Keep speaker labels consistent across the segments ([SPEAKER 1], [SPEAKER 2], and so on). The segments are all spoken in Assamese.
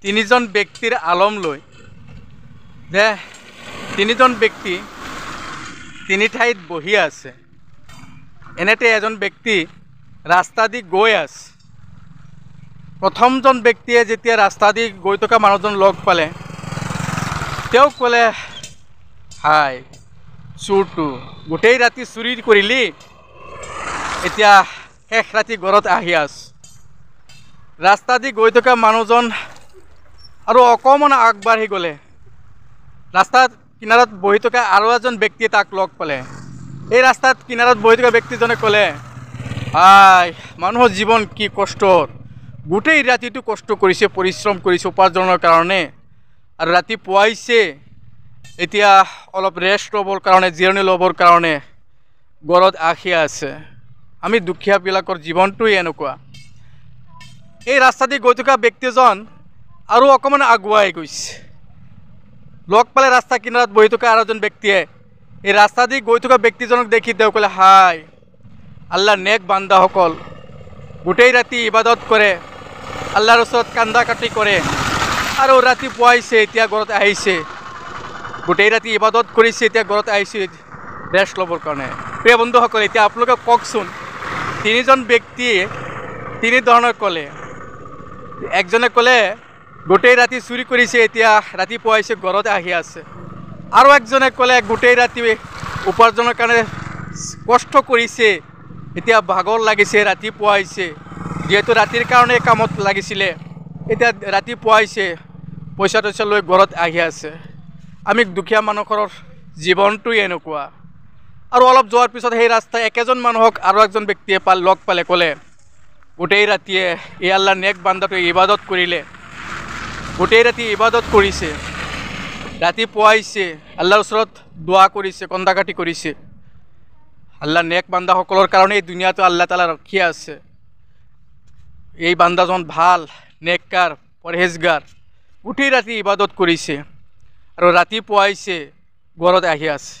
[SPEAKER 1] তিনিজন ব্যক্তিৰ আলম লৈ যে তিনিজন ব্যক্তি তিনি ঠাইত বহি আছে। এনেতে এজন ব্যক্তি ৰাস্তা দি গৈ আছে। প্ৰথমজন ব্যক্তিয়ে যেতিয়া ৰাস্তা দি গৈ থকা মানুহজন লগ পালে, তেওঁক ক'লে, হাই চোৰটো, গোটেই ৰাতি চুৰি কৰিলি, এতিয়া শেষ ৰাতি ঘৰত আহি আছ। ৰাস্তা দি গৈ থকা মানুহজন আৰু অকণমান আগবাঢ়ি গ'লে ৰাস্তাত কিনাৰত বহি থকা আৰু এজন ব্যক্তিয়ে তাক লগ পালে। এই ৰাস্তাত কিনাৰত বহি থকা ব্যক্তিজনে ক'লে, হাই মানুহৰ জীৱন কি কষ্টৰ, গোটেই ৰাতিটো কষ্ট কৰিছে, পৰিশ্ৰম কৰিছে উপাৰ্জনৰ কাৰণে, আৰু ৰাতি পুৱাইছে, এতিয়া অলপ ৰেষ্ট ল'বৰ কাৰণে, জিৰণি ল'বৰ কাৰণে ঘৰত আহি আছে। আমি দুখীয়াবিলাকৰ জীৱনটোই এনেকুৱা। এই ৰাস্তা দি গৈ থকা ব্যক্তিজন আৰু অকণমান আগুৱাই গৈছে। লগ পালে ৰাস্তা কিনাৰত বহি থকা আৰু এজন ব্যক্তিয়ে। এই ৰাস্তা দি গৈ থকা ব্যক্তিজনক দেখি তেওঁ ক'লে, হাই আল্লাহৰ নেক বান্দাসকল, গোটেই ৰাতি ইবাদত কৰে, আল্লাহৰ ওচৰত কান্দা কাটি কৰে, আৰু ৰাতি পুৱাইছে, এতিয়া ঘৰত আহিছে, গোটেই ৰাতি ইবাদত কৰিছে, এতিয়া ঘৰত আহিছে ৰেষ্ট ল'বৰ কাৰণে। প্ৰিয় বন্ধুসকল, এতিয়া আপোনালোকে কওকচোন, তিনিজন ব্যক্তিয়ে তিনি ধৰণৰ ক'লে। একজনে ক'লে গোটেই ৰাতি চুৰি কৰিছে, এতিয়া ৰাতি পুৱাইছে, ঘৰত আহি আছে। আৰু একজনে ক'লে গোটেই ৰাতি উপাৰ্জনৰ কাৰণে কষ্ট কৰিছে, এতিয়া ভাগৰ লাগিছে, ৰাতি পুৱাইছে, যিহেতু ৰাতিৰ কাৰণে কামত লাগিছিলে, এতিয়া ৰাতি পুৱাইছে, পইচা তইচা লৈ ঘৰত আহি আছে। আমি দুখীয়া মানুহৰ জীৱনটোই এনেকুৱা। আৰু অলপ যোৱাৰ পিছত সেই ৰাস্তাই একেজন মানুহক আৰু একজন ব্যক্তিয়ে লগ পালে, ক'লে, গোটেই ৰাতিয়ে এই আল্লাহৰ নেক বান্দাটোৱে ইবাদত কৰিলে, গোটেই ৰাতি ইবাদত কৰিছে, ৰাতি পুৱাইছে, আল্লাহৰ ওচৰত দোৱা কৰিছে, কন্দাকাটি কৰিছে, আল্লাহৰ নেক বান্দাসকলৰ কাৰণে এই দুনিয়াটো আল্লাহ তাআলা ৰখি আছে। এই বান্দাজন ভাল, নেককাৰ, পৰহেজগাৰ, গোটেই ৰাতি ইবাদত কৰিছে আৰু ৰাতি পুৱাইছে, ঘৰত আহি আছে।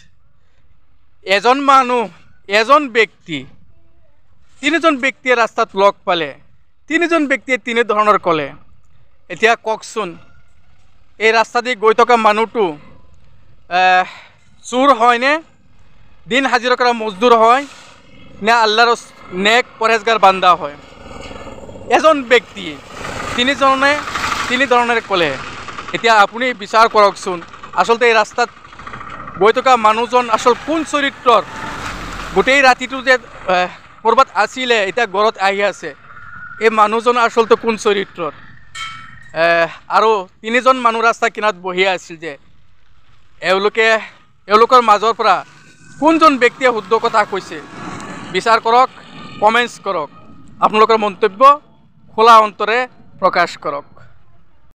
[SPEAKER 1] এজন মানুহ, এজন ব্যক্তি, তিনিজন ব্যক্তিয়ে ৰাস্তাত লগ পালে, তিনিজন ব্যক্তিয়ে তিনি ধৰণৰ ক'লে। এতিয়া কওকচোন, এই ৰাস্তা দি গৈ থকা মানুহটো চোৰ হয়নে, দিন হাজিৰা কৰা মজদুৰ হয়, নে আল্লাহৰ নেক পৰহেজগাৰ বান্দা হয়? এজন ব্যক্তিয়ে তিনিজনে তিনি ধৰণেৰে ক'লে। এতিয়া আপুনি বিচাৰ কৰকচোন, আচলতে এই ৰাস্তাত গৈ থকা মানুহজন আচল কোন চৰিত্ৰৰ? গোটেই ৰাতিটো যে ক'ৰবাত আছিলে, এতিয়া ঘৰত আহি আছে, এই মানুহজন আচলতে কোন চৰিত্ৰৰ? আৰু তিনিজন মানুহ ৰাস্তা কিনাৰত বহি আছিল যে, এওঁলোকৰ মাজৰ পৰা কোনজন ব্যক্তিয়ে শুদ্ধ কথা কৈছে? বিচাৰ কৰক, কমেণ্টছ কৰক, আপোনালোকৰ মন্তব্য খোলা অন্তৰে প্ৰকাশ কৰক।